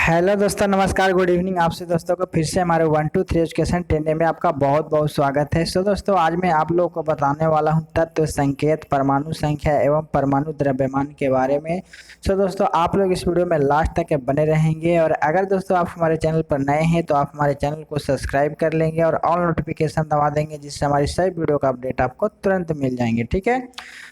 Hello दोस्तों, नमस्कार, good evening. आपसे दोस्तों को फिर से हमारे 1 2 3 एजुकेशन ट्रेनिंग में आपका बहुत बहुत स्वागत है। सो दोस्तों, आज मैं आप लोगों को बताने वाला हूं तत्व संकेत, परमाणु संख्या एवं परमाणु द्रव्यमान के बारे में। सो दोस्तों, आप लोग इस वीडियो में लास्ट तक बने रहेंगे और अगर दोस्तों आप हमारे चैनल पर नए हैं तो आप हमारे चैनल को सब्सक्राइब कर लेंगे और ऑल नोटिफिकेशन दबा देंगे, जिससे हमारी सभी वीडियो का अपडेट आपको तुरंत मिल जाएंगे। ठीक है,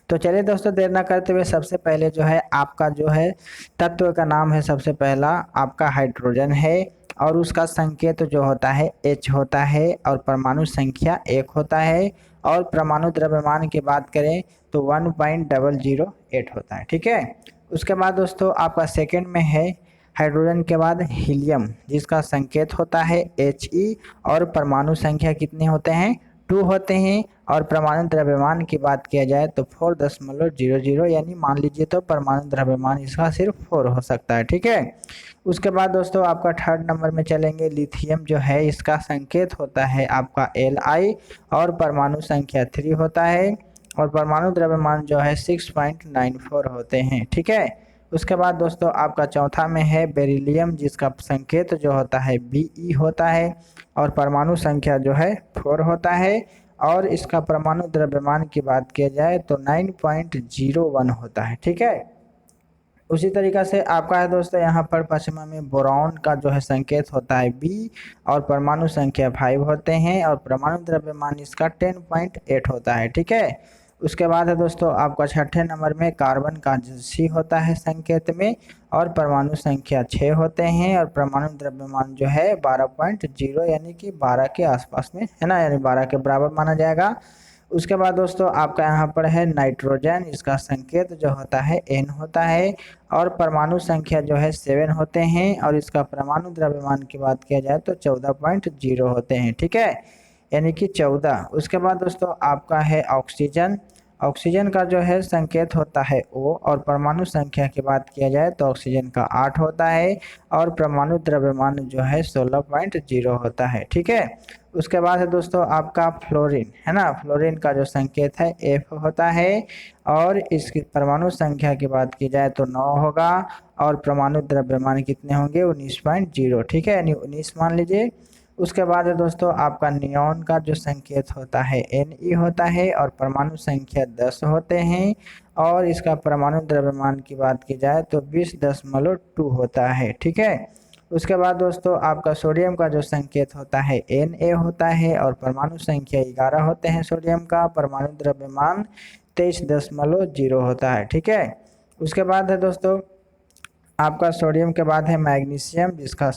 तो चलिए दोस्तों, देर ना करते हुए सबसे पहले जो है आपका जो है तत्व का नाम है। सबसे पहला आपका हाइड्रोजन है और उसका संकेत जो होता है H होता है और परमाणु संख्या 1 होता है और परमाणु द्रव्यमान की बात करें तो 1.008 होता है। ठीक है, उसके बाद दोस्तों आपका सेकंड में है हाइड्रोजन के बाद हीलियम, जिसका संकेत होता है He और परमाणु संख्या कितने होते हैं 2 होते हैं और परमाणु द्रव्यमान की बात किया जाए तो 4.00, यानी मान लीजिए तो परमाणु द्रव्यमान इसका सिर्फ 4 हो सकता है। ठीक है, उसके बाद दोस्तों आपका थर्ड नंबर में चलेंगे। लिथियम जो है इसका संकेत होता है आपका Li और परमाणु संख्या 3 होता है और परमाणु द्रव्यमान जो है 6.94 होते हैं। ठीक है, उसके बाद दोस्तों आपका चौथा में है बेरिलियम, जिसका संकेत जो होता है Be होता है और परमाणु संख्या जो है 4 होता है और इसका परमाणु द्रव्यमान की बात किया जाए तो 9.01 होता है। ठीक है, उसी तरीका से आपका है दोस्तों यहाँ पर पश्चिमा में बोरॉन का जो है संकेत होता है बी और परमाणु संख्या 5 होते हैं और परमाणु द्रव्यमान इसका 10.8 होता है। ठीक है, उसके बाद है दोस्तों आपका छठे नंबर में कार्बन का सी होता है संकेत में और परमाणु संख्या 6 होते हैं और परमाणु द्रव्यमान जो है 12.0, यानी कि 12 के आसपास में है ना, यानी 12 के बराबर माना जाएगा। उसके बाद दोस्तों आपका यहाँ पर है नाइट्रोजन, इसका संकेत जो होता है N होता है और परमाणु संख्या जो है 7 होते हैं और इसका परमाणु द्रव्यमान की बात किया जाए तो 14.0 होते हैं। ठीक है, यानी कि 14। उसके बाद दोस्तों आपका है ऑक्सीजन। ऑक्सीजन का जो है संकेत होता है O और परमाणु संख्या की बात किया जाए तो ऑक्सीजन का 8 होता है और परमाणु द्रव्यमान जो है 16.0 होता है। ठीक है, उसके बाद है दोस्तों आपका फ्लोरीन है ना। फ्लोरीन का जो संकेत है F होता है और इसकी परमाणु संख्या की बात की जाए तो 9 होगा और परमाणु द्रव्यमान कितने होंगे 19.0। ठीक है, यानी 19 मान लीजिए। उसके बाद है दोस्तों आपका नियॉन का जो संकेत होता है Ne होता है और परमाणु संख्या 10 होते हैं और इसका परमाणु द्रव्यमान की बात की जाए तो 20.2 होता है। ठीक है, उसके बाद दोस्तों आपका सोडियम का जो संकेत होता है Na होता है और परमाणु संख्या 11 होते हैं। सोडियम का परमाणु द्रव्यमान 23.0 होता है। ठीक है, उसके बाद है दोस्तों आपका सोडियम के बाद है मैग्नीशियम, जिसका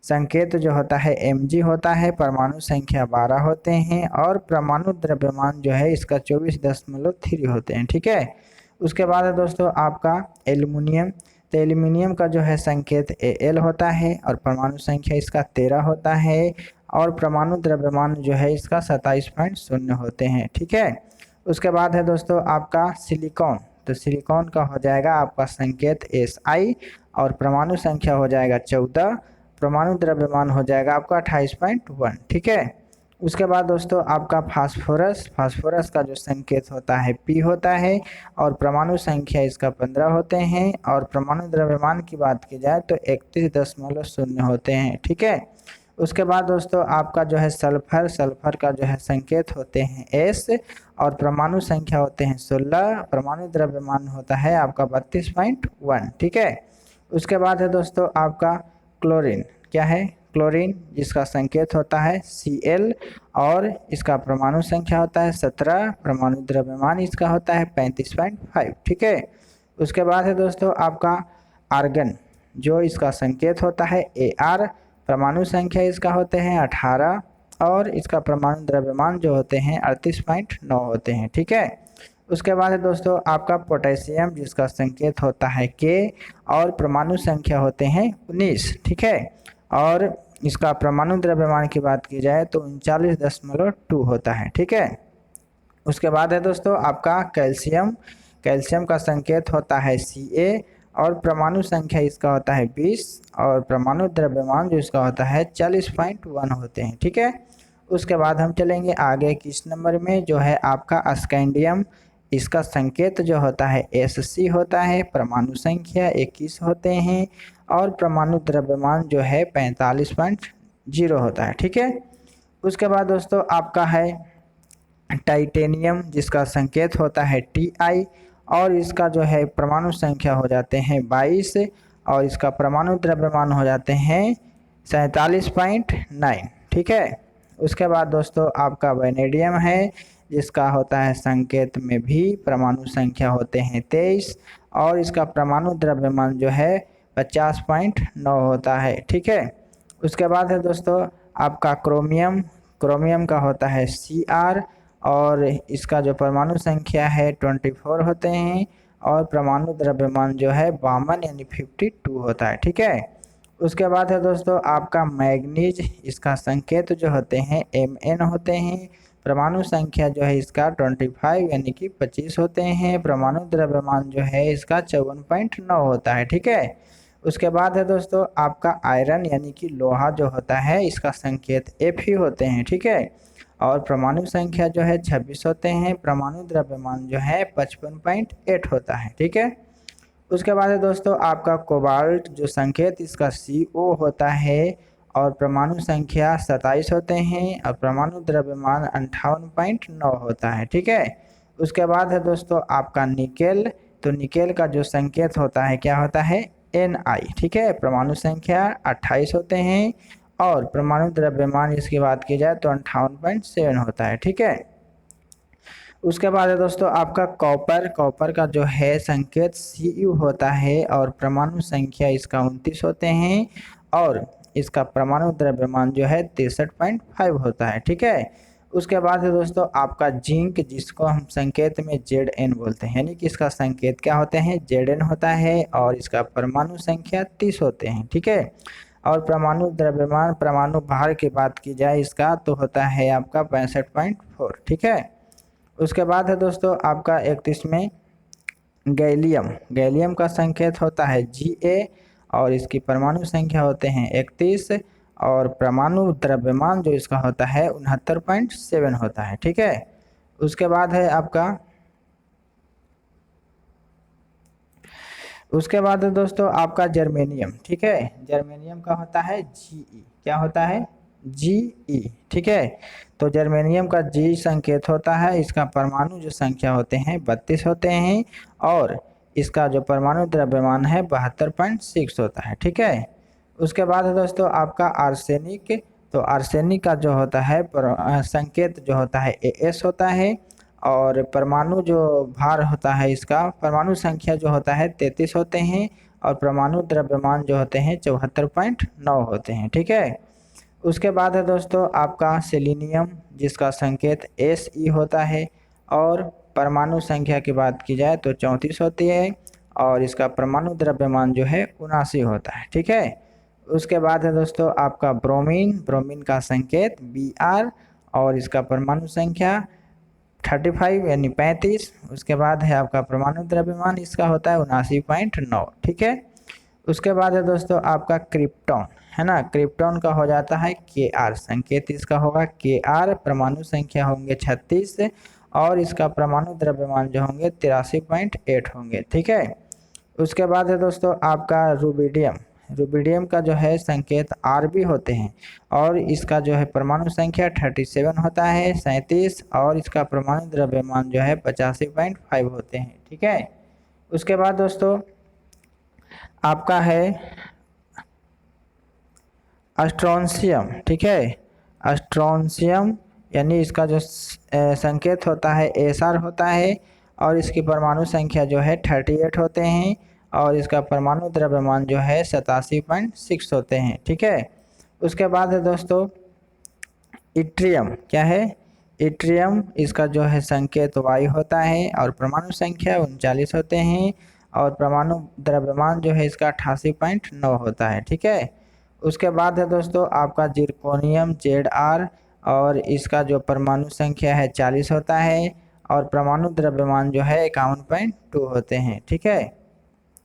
संकेत जो होता है Mg होता है, परमाणु संख्या 12 होते हैं और परमाणु द्रव्यमान जो है इसका 24.3 होते हैं। ठीक है, उसके बाद है दोस्तों आपका एल्युमिनियम। तो एल्युमिनियम का जो है संकेत Al होता है और परमाणु संख्या इसका 13 होता है और परमाणु द्रव्यमान जो है इसका 27.0 होते हैं। ठीक है, उसके बाद है दोस्तों आपका सिलिकॉन। तो सिलिकॉन का हो जाएगा आपका संकेत Si और परमाणु संख्या हो जाएगा 14, परमाणु द्रव्यमान हो जाएगा आपका 28.1। ठीक है, उसके बाद दोस्तों आपका फास्फोरस। फास्फोरस का जो संकेत होता है P होता है और परमाणु संख्या इसका 15 होते हैं और परमाणु द्रव्यमान की बात की जाए तो 31.0 होते हैं। ठीक है, उसके बाद दोस्तों आपका जो है सल्फर। सल्फर का जो है संकेत होते हैं S और परमाणु संख्या होते हैं 16, परमाणु द्रव्यमान होता है आपका 32.1। ठीक है, उसके बाद है दोस्तों आपका क्लोरीन। क्या है क्लोरीन, जिसका संकेत होता है Cl और इसका परमाणु संख्या होता है 17, परमाणु द्रव्यमान इसका होता है 35.5। ठीक है, उसके बाद है दोस्तों आपका आर्गन, जो इसका संकेत होता है Ar, परमाणु संख्या इसका होते हैं 18 और इसका परमाणु द्रव्यमान जो होते हैं 38.9 होते हैं। ठीक है, उसके बाद है दोस्तों आपका पोटेशियम, जिसका संकेत होता है K और परमाणु संख्या होते हैं 19। ठीक है, और इसका परमाणु द्रव्यमान की बात की जाए तो 39.2 होता है। ठीक है, उसके बाद है दोस्तों आपका कैल्शियम। कैल्शियम का संकेत होता है Ca और परमाणु संख्या इसका होता है 20 और परमाणु द्रव्यमान जो इसका होता है 40.1 होते हैं। ठीक है, उसके बाद हम चलेंगे आगे किस नंबर में, जो है आपका स्कैंडियम। इसका संकेत जो होता है Sc होता है, परमाणु संख्या 21 होते हैं और परमाणु द्रव्यमान जो है 45.0 होता है। ठीक है, उसके बाद दोस्तों आपका है टाइटेनियम, जिसका संकेत होता है Ti, और इसका जो है परमाणु संख्या हो जाते हैं 22, और इसका परमाणु द्रव्यमान हो जाते हैं 47.9। ठीक है, उसके बाद दोस्तों आपका वैनेडियम है, जिसका होता है संकेत में भी परमाणु संख्या होते हैं 23, और इसका परमाणु द्रव्यमान जो है 50.9 होता है। ठीक है, उसके बाद है दोस्तों आपका क्रोमियम। क्रोमियम का होता है Cr, और इसका जो परमाणु संख्या है 24 होते हैं, और परमाणु द्रव्यमान जो है 52 यानी 52 होता है। ठीक है, उसके बाद है दोस्तों आपका मैग्नीज। इसका संकेत जो होते हैं Mn होते हैं, परमाणु संख्या जो है इसका 25 यानी कि 25 होते हैं, परमाणु द्रव्यमान जो है इसका 54.9 होता है। ठीक है, उसके बाद है दोस्तों आपका आयरन यानी कि लोहा जो होता है, इसका संकेत F ही होते हैं। ठीक है, और परमाणु संख्या जो है 26 होते हैं, परमाणु द्रव्यमान जो है 55.8 होता है। ठीक है, उसके बाद है दोस्तों आपका कोबाल्ट, जो संकेत इसका Co होता है, और परमाणु संख्या 27 होते हैं, और परमाणु द्रव्यमान 58.9 होता है। ठीक है, उसके बाद है दोस्तों आपका निकेल। तो निकेल का जो संकेत होता है क्या होता है Ni। ठीक है, परमाणु संख्या 28 होते हैं, और परमाणु द्रव्यमान इसकी बात की जाए तो 58.7 होता है। ठीक है, उसके बाद है दोस्तों आपका कॉपर। कॉपर का जो है संकेत Cu होता है, और परमाणु संख्या इसका 29 होते हैं, और इसका परमाणु द्रव्यमान जो है 63.5 होता है। ठीक है, उसके बाद है दोस्तों आपका जिंक, जिसको हम संकेत में Zn बोलते हैं, यानी कि इसका संकेत क्या होते हैं Zn होता है, और इसका परमाणु संख्या 30 होते हैं। ठीक है, और परमाणु द्रव्यमान, परमाणु भार की बात की जाए इसका तो होता है आपका 65.4। ठीक है, उसके बाद है दोस्तों आपका 31 में गैलियम। गैलियम का संकेत होता है Ga, और इसकी परमाणु संख्या होते हैं 31, और परमाणु द्रव्यमान जो इसका होता है 69.7 होता है। ठीक है, उसके बाद है आपका दोस्तों आपका जर्मेनियम। ठीक है, जर्मेनियम का होता है Ge। क्या होता है Ge। ठीक है, तो जर्मेनियम का G संकेत होता है, इसका परमाणु जो संख्या होते हैं 32 होते हैं, और इसका जो परमाणु द्रव्यमान है 72.6 होता है। ठीक है, उसके बाद है दोस्तों आपका आर्सेनिक। तो आर्सेनिक का जो होता है संकेत जो होता है As होता है, और परमाणु जो भार होता है इसका परमाणु संख्या जो होता है 33 होते हैं, और परमाणु द्रव्यमान जो होते हैं 74.9 होते हैं। ठीक है, उसके बाद है दोस्तों आपका सेलिनियम, जिसका संकेत Se होता है, और परमाणु संख्या की बात की जाए तो 34 होती है, और इसका परमाणु द्रव्यमान जो है 79 होता है। ठीक है, उसके बाद है दोस्तों आपका ब्रोमीन। ब्रोमीन का संकेत Br, और इसका परमाणु संख्या 35 यानी 35। उसके बाद है आपका परमाणु द्रव्यमान इसका होता है 79.9। ठीक है, उसके बाद है दोस्तों आपका क्रिप्टॉन, है ना। क्रिप्टॉन का हो जाता है Kr, संकेत इसका होगा Kr, परमाणु संख्या होंगे 36, और इसका परमाणु द्रव्यमान जो होंगे 83.8 होंगे। ठीक है, उसके बाद है दोस्तों आपका रुबिडियम। रुबिडियम का जो है संकेत Rb होते हैं, और इसका जो है परमाणु संख्या 37 होता है 37, और इसका परमाणु द्रव्यमान जो है 85.5 होते हैं। ठीक है, उसके बाद दोस्तों आपका है अस्ट्रोनशियम। ठीक है, अस्ट्रोनशियम यानी इसका जो संकेत होता है Sr होता है, और इसकी परमाणु संख्या जो है 38 होते हैं, और इसका परमाणु द्रव्यमान जो है 87.6 होते हैं। ठीक है, उसके बाद है दोस्तों इट्रियम। क्या है इट्रियम, इसका जो है संकेत Y होता है, और परमाणु संख्या 39 होते हैं, और परमाणु द्रव्यमान जो है इसका 88.9 होता है। ठीक है, उसके बाद है दोस्तों आपका जिरकोनियम Zr, और इसका जो परमाणु संख्या है 40 होता है, और परमाणु द्रव्यमान जो है 51.2 होते हैं। ठीक है,